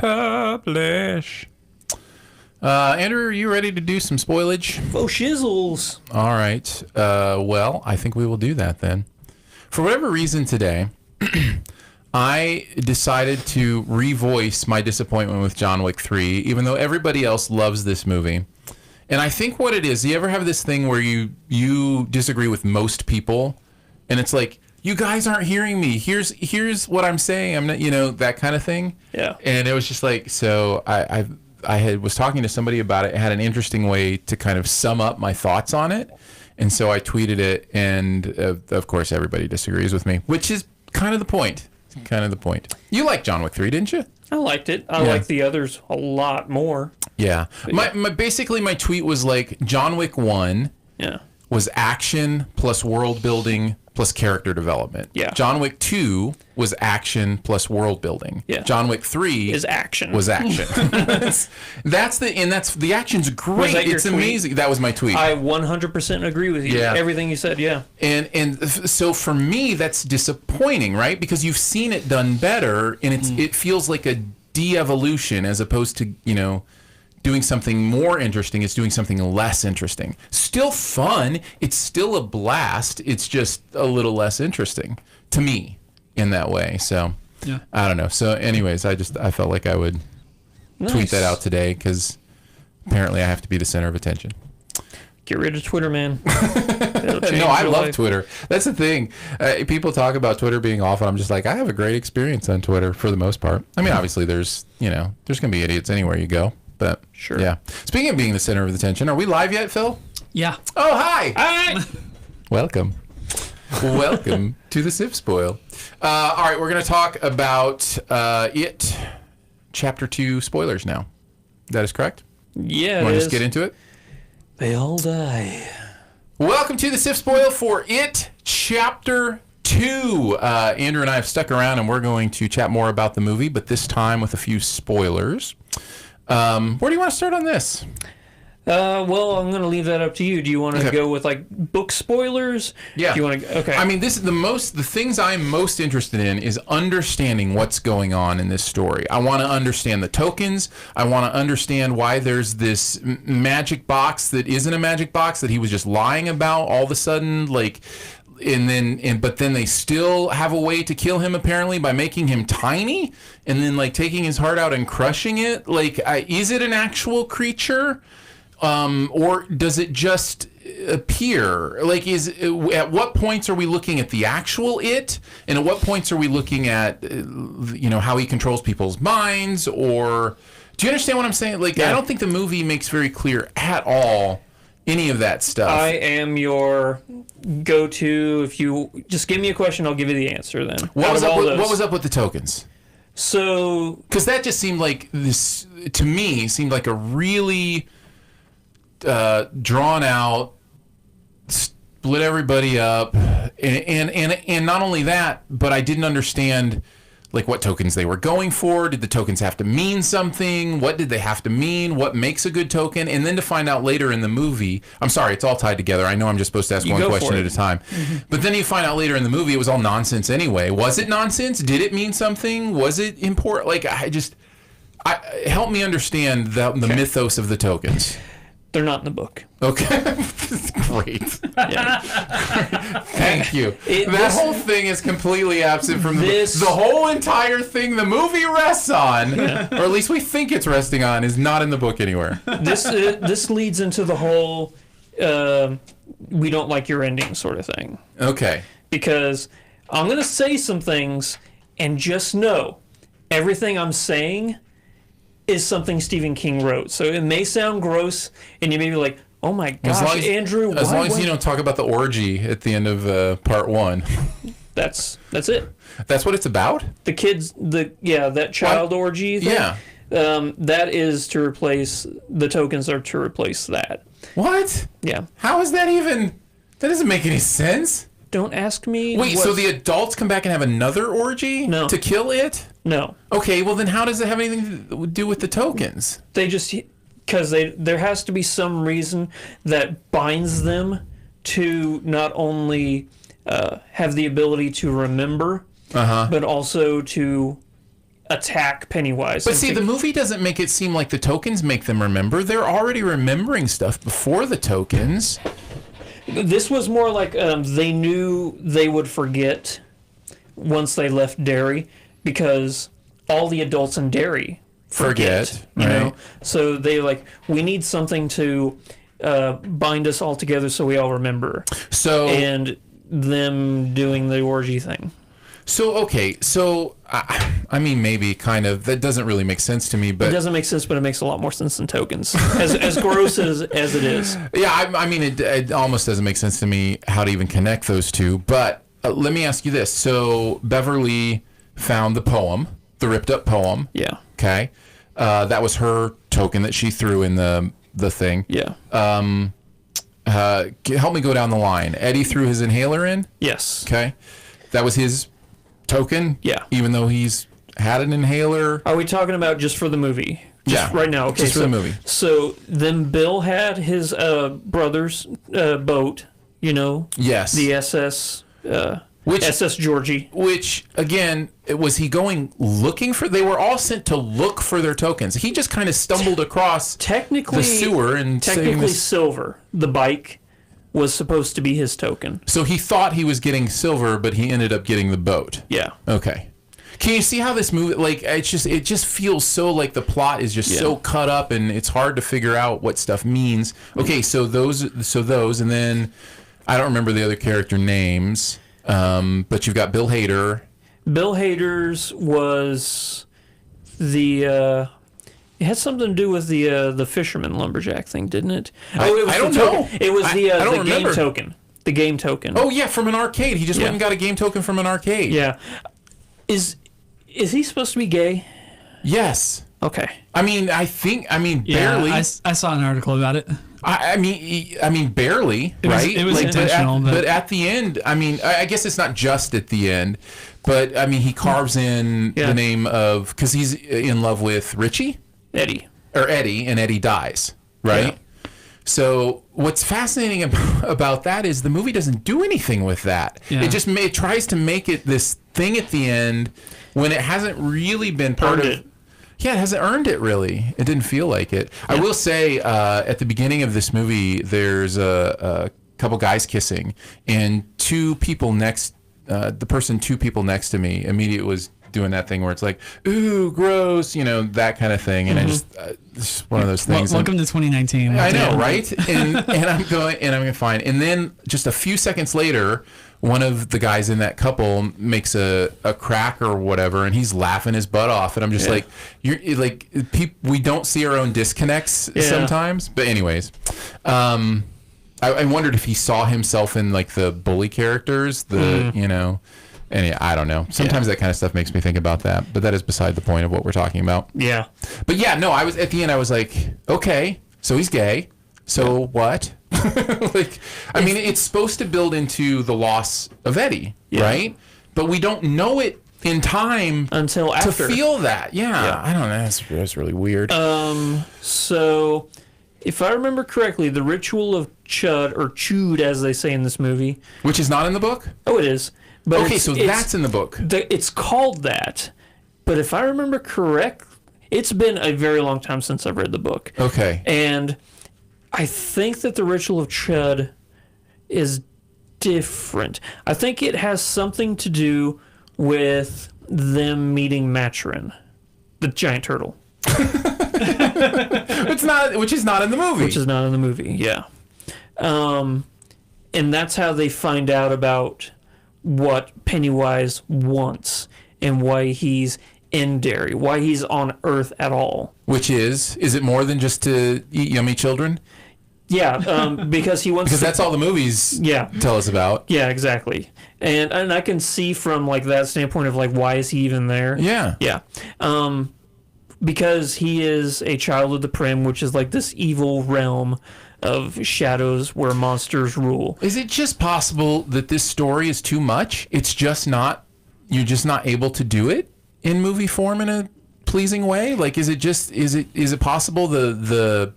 publish. Andrew, are you ready to do some spoilage? Oh, shizzles. All right. Well, I think we will do that then. For whatever reason today, I decided to revoice my disappointment with John Wick 3, even though everybody else loves this movie. And I think what it is, do you ever have this thing where you disagree with most people, and it's like, you guys aren't hearing me. Here's what I'm saying. I'm not, that kind of thing. Yeah. And it was just like, so I was talking to somebody about it. It had an interesting way to kind of sum up my thoughts on it. And so I tweeted it, and of course everybody disagrees with me, which is kind of the point. You liked John Wick 3, didn't you? I liked it. I liked the others a lot more. Yeah. Basically, my tweet was like, John Wick 1 was action plus world building plus character development. Yeah. John Wick 2 was action plus world building. Yeah. John Wick 3 is action. Was action. that's the action's great. It's amazing. That was my tweet. I 100% agree with you. Yeah. Everything you said, yeah. And so for me, that's disappointing, right? Because you've seen it done better, and it feels like a de-evolution as opposed to, doing something more interesting. It's doing something less interesting. Still fun. It's still a blast. It's just a little less interesting to me in that way. So I don't know. So anyways, I felt like I would tweet that out today because apparently I have to be the center of attention. Get rid of Twitter, man. No, I love Twitter. That's the thing. People talk about Twitter being awful. I'm just like, I have a great experience on Twitter for the most part. I mean, obviously there's going to be idiots anywhere you go. But sure. Yeah. Speaking of being the center of attention, are we live yet, Phil? Yeah. Oh, hi. Hi. Welcome to the SiftSpoil. All right, we're going to talk about It Chapter 2 spoilers now. That is correct? Yeah, Want to just get into it? They all die. Welcome to the SiftSpoil for It Chapter 2. Andrew and I have stuck around, and we're going to chat more about the movie, but this time with a few spoilers. Where do you want to start on this? Well, I'm going to leave that up to you. Do you want to go with like book spoilers? Yeah. Do you want to? Okay. I mean, this is the things I'm most interested in is understanding what's going on in this story. I want to understand the tokens. I want to understand why there's this magic box that isn't a magic box that he was just lying about all of a sudden, like. But then they still have a way to kill him apparently by making him tiny, and then like taking his heart out and crushing it. Like, is it an actual creature, or does it just appear? Like, at what points are we looking at the actual it, and at what points are we looking at how he controls people's minds? Or do you understand what I'm saying? Like, I don't think the movie makes very clear at all any of that stuff. I am your go-to. If you just give me a question, I'll give you the answer then. What was up with the tokens? So, because that just seemed like this to me seemed like a really drawn out, split everybody up, and not only that, but I didn't understand like what tokens they were going for. Did the tokens have to mean something? What did they have to mean? What makes a good token? And then to find out later in the movie, I'm sorry, it's all tied together. I know I'm just supposed to ask one question at a time. Mm-hmm. But then you find out later in the movie it was all nonsense anyway. Was it nonsense? Did it mean something? Was it important? Like, help me understand the mythos of the tokens. They're not in the book. Okay. Great. Yeah. Thank you. That whole thing is completely absent from the whole entire thing the movie rests on, or at least we think it's resting on, is not in the book anywhere. This leads into the whole we don't like your ending sort of thing. Okay. Because I'm going to say some things, and just know everything I'm saying is something Stephen King wrote. So it may sound gross, and you may be like, oh my gosh, Andrew, as long as you don't talk about the orgy at the end of part 1. That's it. That's what it's about? The kids, that child orgy thing. Yeah. That is to replace, the tokens are to replace that. What? Yeah. How is that even, that doesn't make any sense. Don't ask me. Wait, so the adults come back and have another orgy? No. To kill it? No. Okay, well then how does it have anything to do with the tokens? They just, because there has to be some reason that binds them to not only have the ability to remember, but also to attack Pennywise. But see, the movie doesn't make it seem like the tokens make them remember. They're already remembering stuff before the tokens. This was more like they knew they would forget once they left Derry, because all the adults in Derry forget, you know? So they we need something to bind us all together so we all remember. So and them doing the orgy thing. So, okay, so, I mean, maybe, kind of, that doesn't really make sense to me, but... It doesn't make sense, but it makes a lot more sense than tokens, as gross as it is. Yeah, I mean, it almost doesn't make sense to me how to even connect those two, but let me ask you this. So, Beverly found the poem, the ripped-up poem. Yeah. Okay? That was her token that she threw in the thing. Yeah. Help me go down the line. Eddie threw his inhaler in? Yes. Okay. That was his token? Yeah. Even though he's had an inhaler? Are we talking about just for the movie? Just right now. Okay. Just for the movie. So then Bill had his brother's boat, you know? Yes. The SS Georgie. Which, again, was he going looking for? They were all sent to look for their tokens. He just kind of stumbled across the sewer and technically Silver, the bike, was supposed to be his token. So he thought he was getting Silver, but he ended up getting the boat. Yeah. Okay. Can you see how this movie, it just feels so like the plot is just so cut up and it's hard to figure out what stuff means. Okay, so those, and then I don't remember the other character names, but you've got Bill Hader. Bill Hader's was the. It had something to do with the fisherman lumberjack thing, didn't it? It was I don't know. It was the game token. The game token. Oh yeah, from an arcade. He just went and got a game token from an arcade. Yeah. Is he supposed to be gay? Yes. Okay. I mean, barely. I saw an article about it. I mean, barely, right? It was intentional. But at the end, I mean, I guess it's not just at the end, but I mean, he carves in the name of, because he's in love with Richie? Eddie, and Eddie dies, right? Yeah. So what's fascinating about that is the movie doesn't do anything with that. Yeah. It tries to make it this thing at the end when it hasn't really been part of it. Yeah, it hasn't earned it, really. It didn't feel like it. Yeah. I will say, at the beginning of this movie, there's a couple guys kissing, and two people next to me immediately was doing that thing where it's like, ooh, gross, you know, that kind of thing. And I just, it's one of those things. Welcome to 2019. I know, right? and I'm going fine. And then just a few seconds later, one of the guys in that couple makes a crack or whatever, and he's laughing his butt off. And I'm just like, we don't see our own disconnects sometimes. But anyways, I wondered if he saw himself in like the bully characters, you know. And I don't know. Sometimes that kind of stuff makes me think about that, but that is beside the point of what we're talking about. Yeah. But yeah, no, I was at the end. I was like, okay, so he's gay. So what? I mean, it's supposed to build into the loss of Eddie, right? But we don't know it in time until after to feel that. Yeah. I don't know. That's really weird. So, if I remember correctly, the ritual of Chud, or Chewed, as they say in this movie, which is not in the book. Oh, it is. But okay, so that's in the book. It's called that, but if I remember correct, it's been a very long time since I've read the book. Okay. And I think that the ritual of Chud is different. I think it has something to do with them meeting Maturin, the giant turtle. Which is not in the movie. Which is not in the movie, yeah. And that's how they find out about what Pennywise wants and why he's in Derry, why he's on Earth at all. Which is it more than just to eat yummy children? Yeah, because he wants because that's all the movies tell us about. Yeah, exactly. And I can see from like that standpoint of like, why is he even there? Yeah. Yeah. Because he is a child of the Prim, which is like this evil realm of shadows where monsters rule. Is it just possible that this story is too much? It's just not, you're just not able to do it in movie form in a pleasing way? Like, is it possible the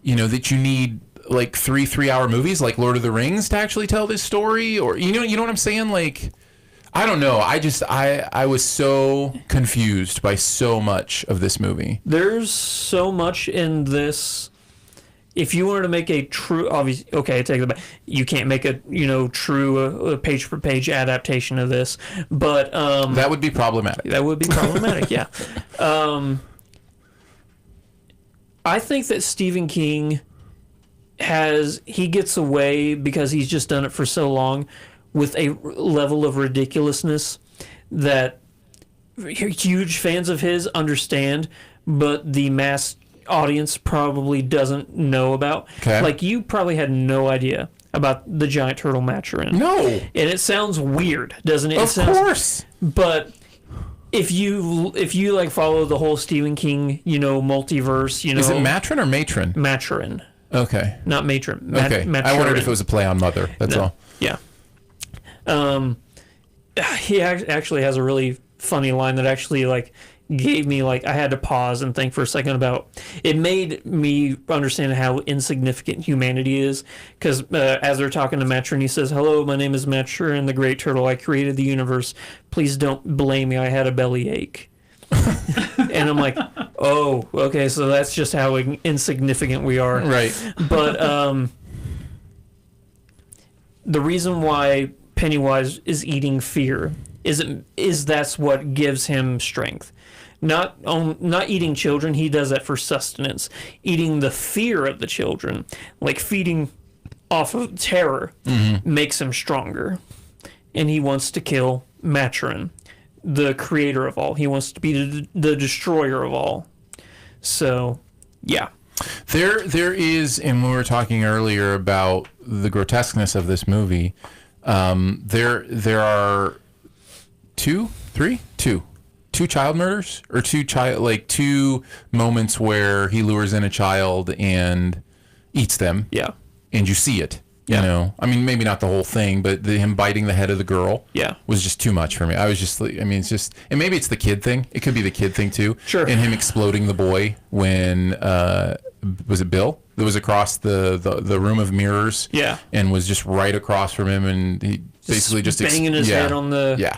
you know, that you need like 3 3-hour movies like Lord of the Rings to actually tell this story? Or you know what I'm saying? Like, I don't know. I was so confused by so much of this movie. There's so much in this. If you wanted to make a true, obviously, okay, I take it back. You can't make a true page for page adaptation of this, but That would be problematic. that would be problematic. Yeah, I think that Stephen King he gets away because he's just done it for so long with a level of ridiculousness that huge fans of his understand, but the mass audience probably doesn't know about. Okay. Like, you probably had no idea about the giant turtle Maturin. No. And it sounds weird, doesn't it? Of course. But if you like follow the whole Stephen King, multiverse, Is it matron or matron? Maturin, Okay. not matron. Okay. Maturin. I wondered if it was a play on mother. That's all. Yeah. He actually has a really funny line that actually gave me I had to pause and think for a second about it. Made me understand how insignificant humanity is, because as they're talking to Maturin, he says, "Hello, my name is Maturin, the Great Turtle. I created the universe. Please don't blame me. I had a bellyache." And I'm like, oh, okay, so that's just how insignificant we are. Right. But the reason why Pennywise is eating fear is that's what gives him strength. Not eating children, he does that for sustenance. Eating the fear of the children, like feeding off of terror, makes him stronger. And he wants to kill Maturin, the creator of all. He wants to be the destroyer of all. So, yeah. There is, and we were talking earlier about the grotesqueness of this movie. There are two child murders, or two moments where he lures in a child and eats them. Yeah. And you see it. Yeah. I mean, maybe not the whole thing, but him biting the head of the girl. Yeah. Was just too much for me. I was just, it's just, and maybe it's the kid thing. It could be the kid thing too. Sure. And him exploding the boy when, was it Bill? That was across the room of mirrors. Yeah. And was just right across from him, and he basically just banging his head on the. Yeah.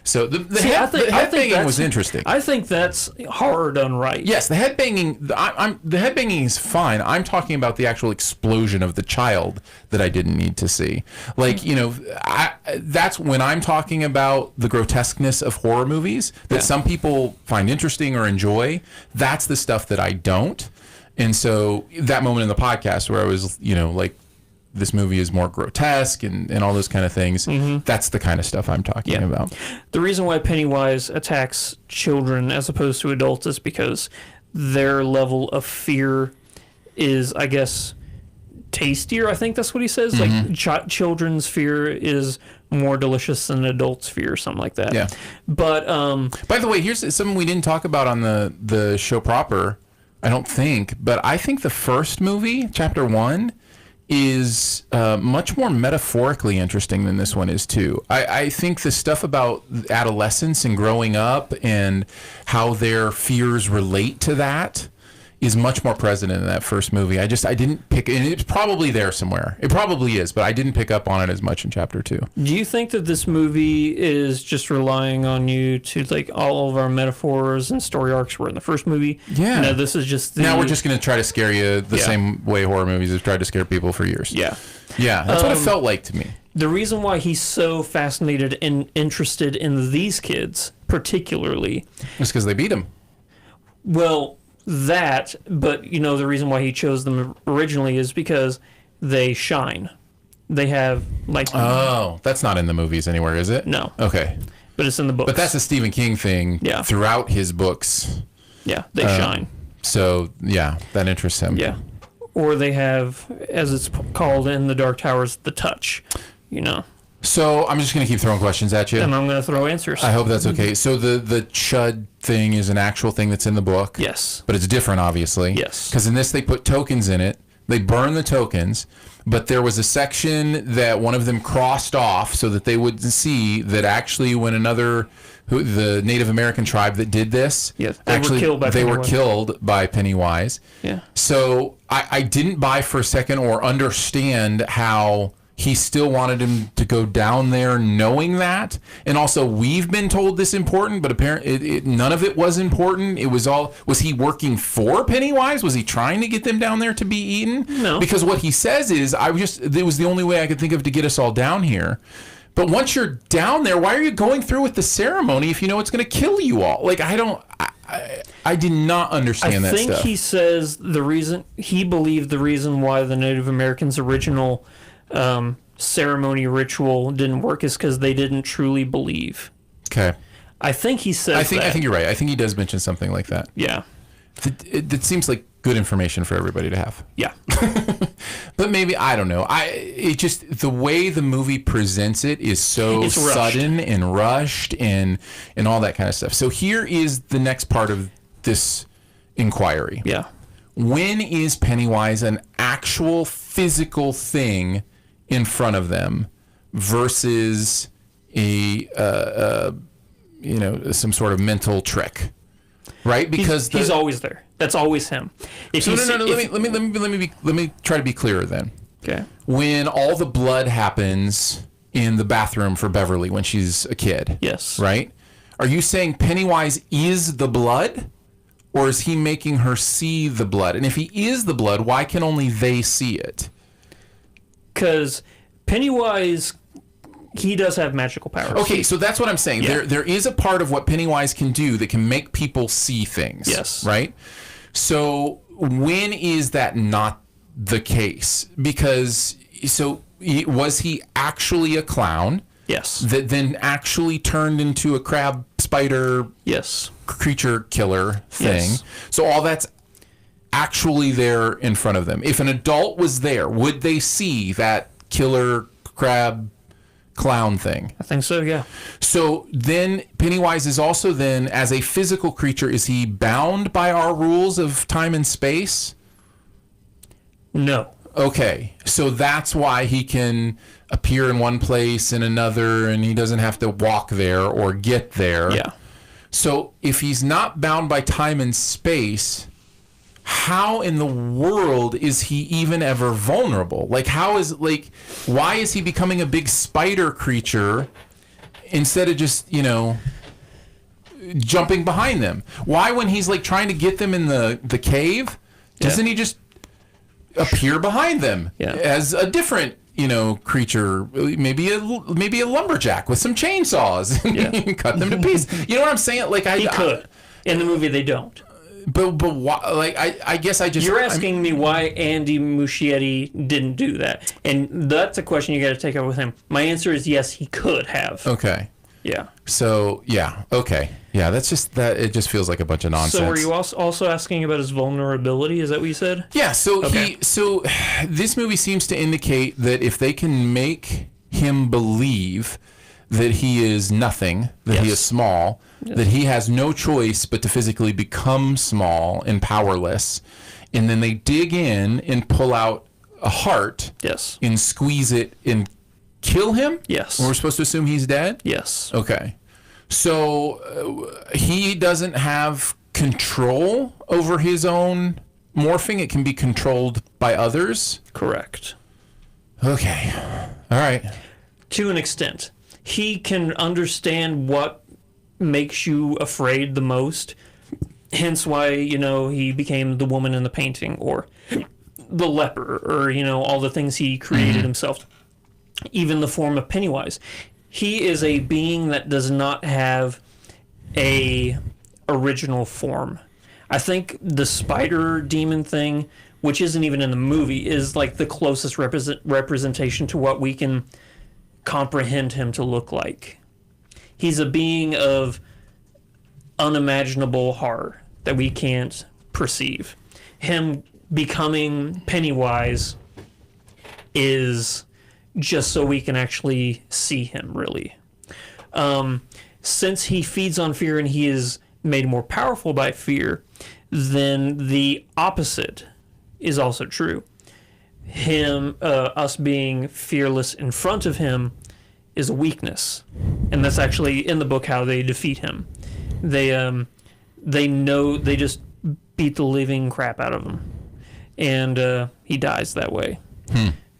So the See, head banging that's- was interesting. I think that's horror done right. Yes, the head banging. The head banging is fine. I'm talking about the actual explosion of the child that I didn't need to see. That's when I'm talking about the grotesqueness of horror movies that some people find interesting or enjoy. That's the stuff that I don't. And so that moment in the podcast where I was, this movie is more grotesque and all those kind of things. That's the kind of stuff I'm talking about. The reason why Pennywise attacks children as opposed to adults is because their level of fear is, I guess, tastier. I think that's what he says. Children's fear is more delicious than adults' fear, something like that. Yeah. But by the way, here's something we didn't talk about on the show proper, I don't think, but I think the first movie, Chapter 1, is much more metaphorically interesting than this one is too. I think the stuff about adolescence and growing up and how their fears relate to that is much more present in that first movie. I didn't pick, and it's probably there somewhere. It probably is, but I didn't pick up on it as much in Chapter 2. do you think that this movie is just relying on you to all of our metaphors and story arcs were in the first movie? Yeah. No, this is just Now we're just going to try to scare you the Yeah. same way horror movies have tried to scare people for years. Yeah. Yeah, that's what it felt like to me. The reason why he's so fascinated and interested in these kids, particularly, It's because they beat him. well, that, but the reason why he chose them originally is because they shine. They have Oh, that's not in the movies anywhere, is it? no, Okay. but it's in the books. But that's a Stephen King thing Yeah. throughout his books. yeah, they shine. So, yeah, that interests him. Yeah, or they have, as it's called in the Dark Towers, the touch. So, I'm just going to keep throwing questions at you. And I'm going to throw answers. I hope that's okay. So, the Chud thing is an actual thing that's in the book. Yes. But it's different, obviously. Yes. Because in this, they put tokens in it. They burn the tokens. But there was a section that one of them crossed off so that they would see that actually when the Native American tribe that did this, Yes, they were actually killed by they were Pennywise. killed by Pennywise. Yeah. So I didn't buy for a second or understand how he still wanted him to go down there knowing that. And also, we've been told this important, but apparently none of it was important. It was all, was he working for Pennywise? Was he trying to get them down there to be eaten? No. Because what he says is, it was the only way I could think of to get us all down here. But once you're down there, why are you going through with the ceremony if you know it's going to kill you all? Like, I did not understand that stuff. I think he says he believed the reason why the Native Americans' original ceremony ritual didn't work is because they didn't truly believe. Okay. I think he says I think you're right. I think he does mention something like that. Yeah. It seems like good information for everybody to have. Yeah. But maybe, I don't know. It just, the way the movie presents it is so sudden and rushed and all that kind of stuff. So here is the next part of this inquiry. Yeah. When is Pennywise an actual physical thing in front of them versus some sort of mental trick? Right? Because he's always there. That's always him. Let me try to be clearer then. Okay. When all the blood happens in the bathroom for Beverly when she's a kid. Yes. Right? Are you saying Pennywise is the blood? Or is he making her see the blood? And if he is the blood, why can only they see it? Because Pennywise, he does have magical powers. Okay, so that's what I'm saying. Yeah. There is a part of what Pennywise can do that can make people see things. Yes. Right? So when is that not the case? Because, was he actually a clown? Yes. That then actually turned into a crab spider yes. creature killer thing. Yes. So all that's actually there in front of them. If an adult was there, would they see that killer crab clown thing? I think so, yeah. So then Pennywise is also then, as a physical creature, is he bound by our rules of time and space? No. Okay, so that's why he can appear in one place in another, and he doesn't have to walk there or get there. Yeah. So if he's not bound by time and space, how in the world is he even ever vulnerable? Why is he becoming a big spider creature instead of just, jumping behind them? Why, when he's trying to get them in the cave, doesn't he just appear behind them as a different creature, maybe a lumberjack with some chainsaws and cut them to pieces? You know what I'm saying? He could. In the movie, they don't. But why, I guess I just... You're asking me why Andy Muschietti didn't do that. And that's a question you got to take up with him. My answer is yes, he could have. Okay. Yeah. So, yeah. Okay. Yeah, that's just... that. It just feels like a bunch of nonsense. So were you also asking about his vulnerability? Is that what you said? Yeah, so okay. So this movie seems to indicate that if they can make him believe that he is nothing, that he is small... that he has no choice but to physically become small and powerless, and then they dig in and pull out a heart and squeeze it and kill him? Yes. We're supposed to assume he's dead? Yes. Okay. So he doesn't have control over his own morphing? It can be controlled by others? Correct. Okay. All right. To an extent. He can understand what makes you afraid the most, hence why he became the woman in the painting, or the leper, or all the things he created himself, even the form of Pennywise. He is a being that does not have a original form. I think the spider demon thing, which isn't even in the movie, is the closest representation to what we can comprehend him to look like. He's a being of unimaginable horror that we can't perceive. Him becoming Pennywise is just so we can actually see him, really. Since he feeds on fear and he is made more powerful by fear, then the opposite is also true. Us being fearless in front of him is a weakness, and that's actually in the book how they defeat him. They just beat the living crap out of him, and he dies that way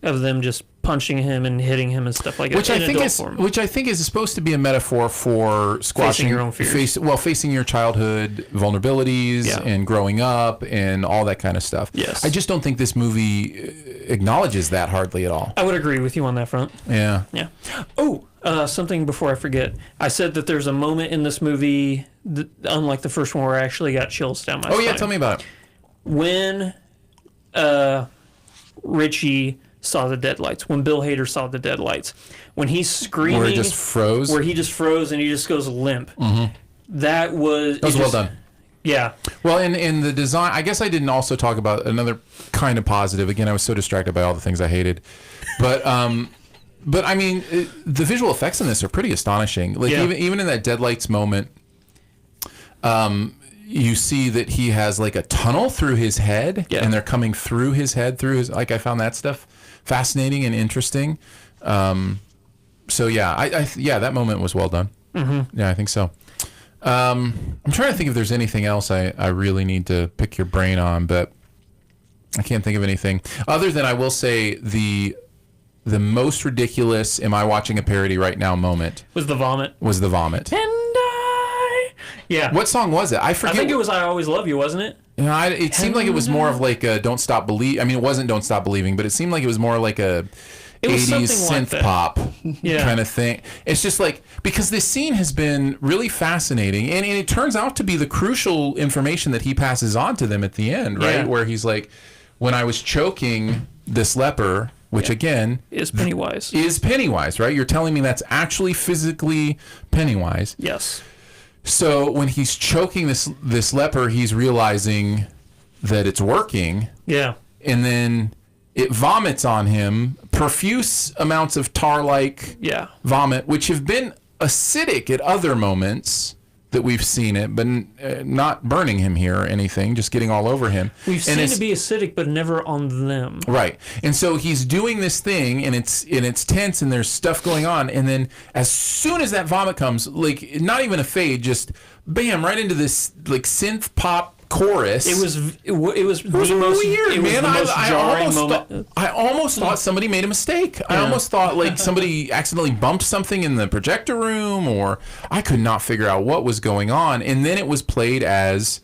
of them just punching him and hitting him and stuff like that. Which I think is supposed to be a metaphor for squashing Facing your own fears. Facing your childhood vulnerabilities and growing up and all that kind of stuff. Yes. I just don't think this movie acknowledges that hardly at all. I would agree with you on that front. Yeah. Yeah. Oh, something before I forget. I said that there's a moment in this movie, unlike the first one, where I actually got chills down my spine. Oh yeah, tell me about it. When Richie saw the deadlights, when Bill Hader saw the deadlights, when he's screaming, Where he just froze, and he just goes limp. That was well done. Yeah. Well, in the design, I guess I didn't also talk about another kind of positive. Again, I was so distracted by all the things I hated, but I mean, the visual effects in this are pretty astonishing. Like even in that deadlights moment, you see that he has like a tunnel through his head, and they're coming through his head, like I found that stuff fascinating and interesting. So yeah, that moment was well done. Yeah, I think so. I'm trying to think if there's anything else I really need to pick your brain on, but I can't think of anything other than I will say the most ridiculous "Am I watching a parody right now?" moment was the vomit. Yeah. What song was it? I forget. I think it was "I Always Love You," wasn't it? You know, it seemed like it was more of like a "Don't Stop Believing." I mean, it wasn't "Don't Stop Believing," but it seemed like it was more like a 80s synth like pop kind of thing. It's just like, because this scene has been really fascinating, and it turns out to be the crucial information that he passes on to them at the end, right? Where he's like, when I was choking this leper, which again is Pennywise. Right? You're telling me that's actually physically Pennywise. Yes. So when he's choking this leper, he's realizing that it's working. Yeah. And then it vomits on him, profuse amounts of tar-like vomit, which have been acidic at other moments that we've seen it, but not burning him here or anything, just getting all over him. We've seen it be acidic, but never on them. Right. And so he's doing this thing, and it's tense, and there's stuff going on, and then as soon as that vomit comes, like, not even a fade, just bam, right into this like synth pop chorus. It was the most weird, man. jarring moment. I almost thought somebody made a mistake. I almost thought like somebody accidentally bumped something in the projector room, or I could not figure out what was going on. And then it was played as,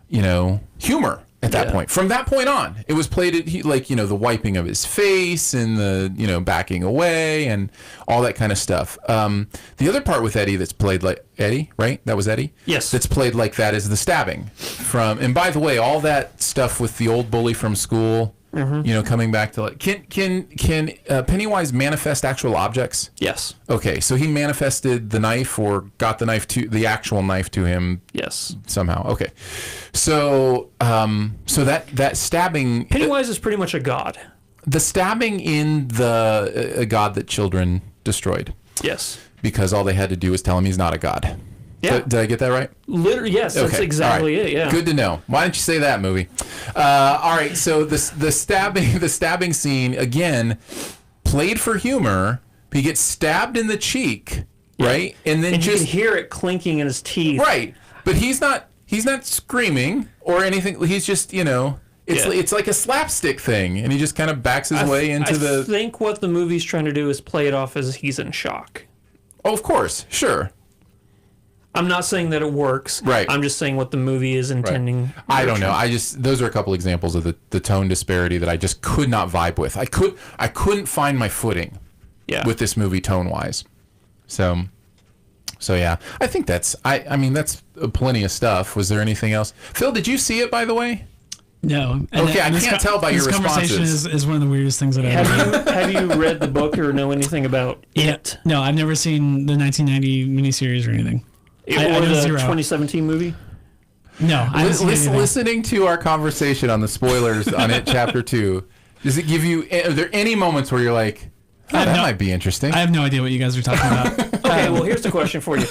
humor at that point. From that point on, it was played at like, the wiping of his face and the, backing away and all that kind of stuff. The other part with Eddie that's played like Eddie, right? That was Eddie? Yes. That's played like that is the stabbing and by the way, all that stuff with the old bully from school, coming back to like, can Pennywise manifest actual objects? Yes. Okay. So he manifested the knife or got the actual knife to him. Yes. Somehow. Okay. So that stabbing, Pennywise is pretty much a god. The stabbing in a god that children destroyed. Yes. Because all they had to do was tell him he's not a god. Yeah. Did I get that right? Literally, yes. Okay. That's exactly it. Yeah. Good to know. Why didn't you say that, movie? All right. So the stabbing scene again, played for humor. He gets stabbed in the cheek, right? And then you can hear it clinking in his teeth. Right. But he's not screaming or anything. He's just, it's like a slapstick thing, and he just kind of backs his way into I think what the movie's trying to do is play it off as he's in shock. Oh, of course. Sure. I'm not saying that it works. Right. I'm just saying what the movie is intending. Right. I don't know. Those are a couple examples of the tone disparity that I just could not vibe with. I couldn't find my footing with this movie tone-wise. So yeah, I think that's plenty of stuff. Was there anything else? Phil, did you see it, by the way? No. Okay, I can't tell by your responses. This conversation is one of the weirdest things that I've ever Have you read the book or know anything about it? No, I've never seen the 1990 miniseries or anything. Or the 2017 movie? No. Listening to our conversation on the spoilers on It Chapter 2, does it give you, are there any moments where you're like, that might be interesting? I have no idea what you guys are talking about. Okay, well, here's the question for you.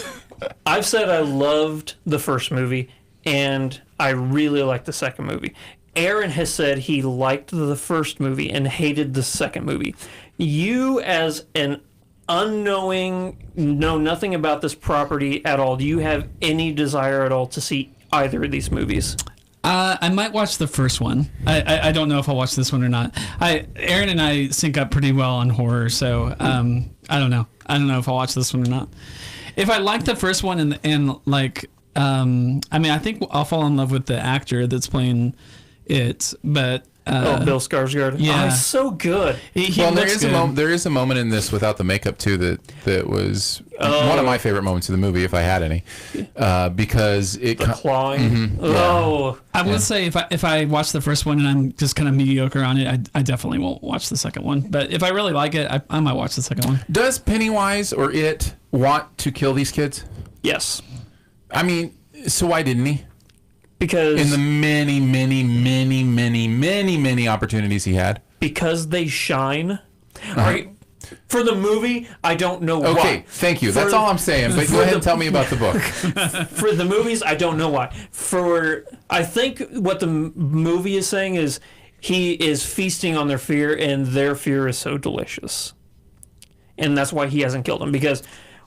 I've said I loved the first movie, and I really liked the second movie. Aaron has said he liked the first movie and hated the second movie. You, as an unknowing, know nothing about this property at all, do you have any desire at all to see either of these movies? I might watch the first one. I don't know if I'll watch this one or not. Aaron and I sync up pretty well on horror, so I don't know. I don't know if I'll watch this one or not. If I like the first one and like, I mean, I think I'll fall in love with the actor that's playing it, but. Bill Skarsgård. Yeah. Oh, he's so good. He looks good. There is a moment in this without the makeup too that was one of my favorite moments of the movie, if I had any, because it The clawing. Oh. I would say if I watch the first one and I'm just kind of mediocre on it, I definitely won't watch the second one. But if I really like it, I might watch the second one. Does Pennywise or it want to kill these kids? Yes. I mean, so why didn't he? Because In the many opportunities he had. because they shine. Right? For the movie, I don't know why. Okay, thank you. That's all I'm saying. But go ahead and tell me about the book. For the movies, I don't know why. I think what the movie is saying is he is feasting on their fear, and their fear is so delicious, and that's why he hasn't killed them. Because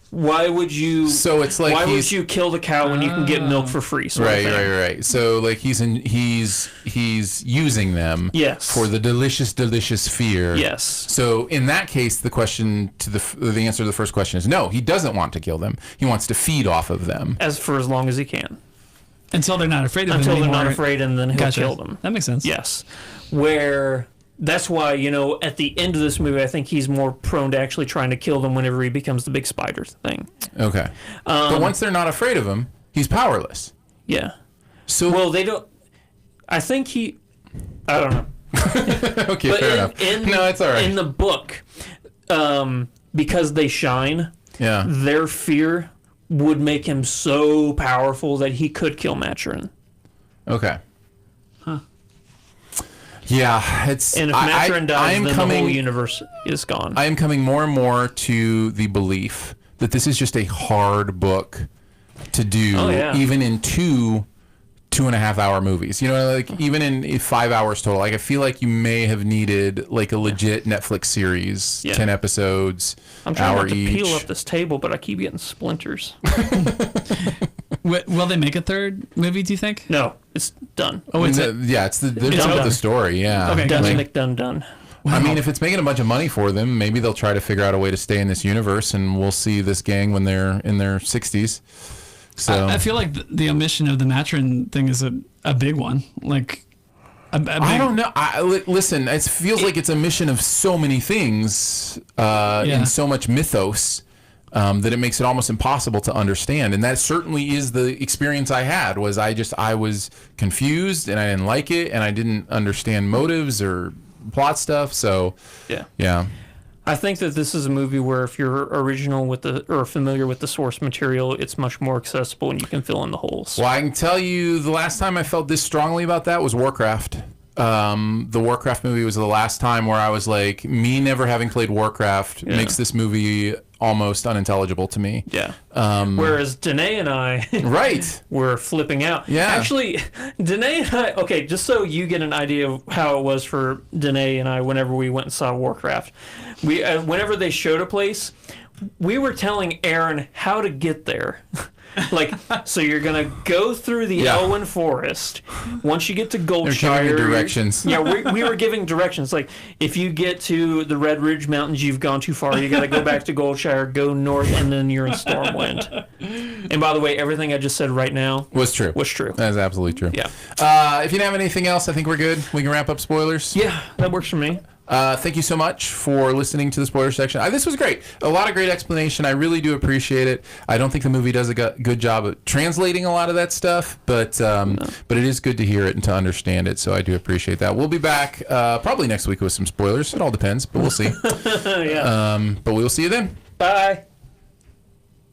why would you? So it's like why would you kill the cow when you can get milk for free? Right. So like he's using them. Yes. For the delicious fear. Yes. So in that case, the question to the answer to the first question is no. He doesn't want to kill them. He wants to feed off of them. As long as he can. Until they're not afraid of him Until they're anymore. not afraid, and then he'll Gotcha. kill them. That makes sense. Yes. Where that's why, at the end of this movie, I think he's more prone to actually trying to kill them whenever he becomes the big spider thing. Okay. But once they're not afraid of him, he's powerless. Yeah. So Well, they don't. I think I don't know. okay, But fair enough. No, it's all right. In the book, because they shine, Yeah. their fear would make him so powerful that he could kill Maturin. Okay. Yeah, it's. And if Maturin dies, then the whole coming. universe is gone. I am coming more and more to the belief that this is just a hard book to do, Oh, yeah. even in 2.5 hour movies. Like even in 5 hours total. Like I feel like you may have needed like a legit Netflix series, Yeah. 10 episodes, I'm trying hour not to each. peel up this table, but I keep getting splinters. Will they make a third movie, do you think? No, it's done. Oh, it's Yeah, they're done with done. the story. Yeah. Okay, Done, gotcha. done. I mean, if it's making a bunch of money for them, maybe they'll try to figure out a way to stay in this universe, and we'll see this gang when they're in their 60s. So I feel like the omission of the Maturin thing is a big one. Like, a big, I don't know. Listen, it feels like it's a mission of so many things and so much mythos that it makes it almost impossible to understand. And that certainly is the experience I had. I was confused and I didn't like it and I didn't understand motives or plot stuff. So yeah. I think that this is a movie where if you're familiar with the source material, it's much more accessible and you can fill in the holes. Well, I can tell you the last time I felt this strongly about that was Warcraft. The Warcraft movie was the last time where I was like, me never having played Warcraft makes this movie almost unintelligible to me. Yeah. Whereas Danae and I Right. were flipping out. Yeah. Actually, Danae and I, okay, just so you get an idea of how it was for Danae and I whenever we went and saw Warcraft, whenever they showed a place, we were telling Aaron how to get there. Like, so you're going to go through the Elwyn Forest. Once you get to Goldshire... They're giving you directions. Yeah, we were giving directions. Like, if you get to the Red Ridge Mountains, you've gone too far. You got to go back to Goldshire, go north, and then you're in Stormwind. And by the way, everything I just said right now... Was true. That's absolutely true. Yeah. If you don't have anything else, I think we're good. We can wrap up spoilers. Yeah, that works for me. Thank you so much for listening to the spoiler section. This was great. A lot of great explanation. I really do appreciate it. I don't think the movie does a good job of translating a lot of that stuff, but it is good to hear it and to understand it, so I do appreciate that. We'll be back probably next week with some spoilers. It all depends, but we'll see. Yeah. But we'll see you then. Bye.